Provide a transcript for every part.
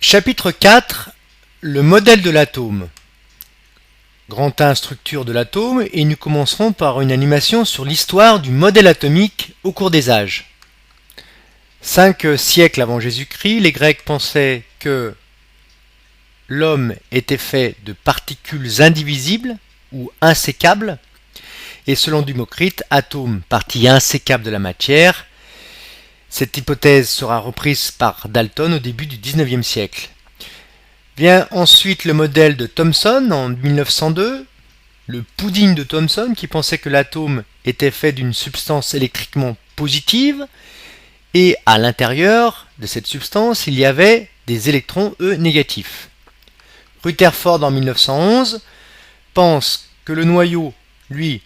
Chapitre 4. Le modèle de l'atome. Grand 1, structure de l'atome, et nous commencerons par une animation sur l'histoire du modèle atomique au cours des âges. 5 siècles avant Jésus-Christ, les Grecs pensaient que l'homme était fait de particules indivisibles ou insécables, et selon Démocrite, atome, partie insécable de la matière. Cette hypothèse sera reprise par Dalton au début du XIXe siècle. Vient ensuite le modèle de Thomson en 1902, le pudding de Thomson qui pensait que l'atome était fait d'une substance électriquement positive et à l'intérieur de cette substance il y avait des électrons eux négatifs. Rutherford en 1911 pense que le noyau, lui,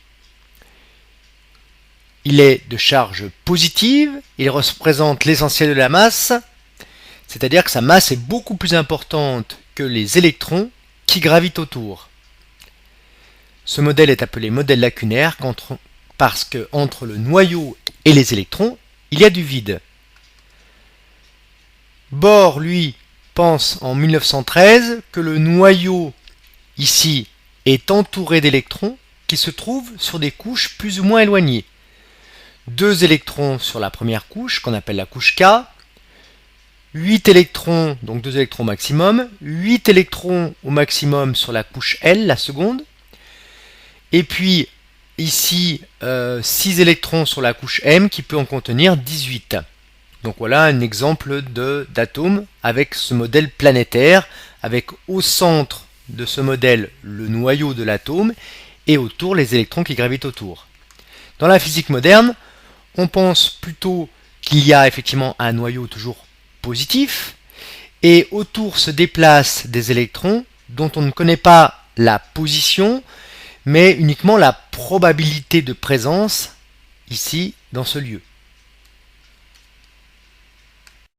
il est de charge positive, il représente l'essentiel de la masse, c'est-à-dire que sa masse est beaucoup plus importante que les électrons qui gravitent autour. Ce modèle est appelé modèle lacunaire parce que entre le noyau et les électrons, il y a du vide. Bohr, lui, pense en 1913 que le noyau, ici, est entouré d'électrons qui se trouvent sur des couches plus ou moins éloignées. 2 électrons sur la première couche, qu'on appelle la couche K, 8 électrons, donc 2 électrons maximum, 8 électrons au maximum sur la couche L, la seconde, et puis ici 6 électrons sur la couche M qui peut en contenir 18. Donc voilà un exemple d'atome avec ce modèle planétaire, avec au centre de ce modèle le noyau de l'atome et autour les électrons qui gravitent autour. Dans la physique moderne, on pense plutôt qu'il y a effectivement un noyau toujours positif et autour se déplacent des électrons dont on ne connaît pas la position mais uniquement la probabilité de présence ici dans ce lieu.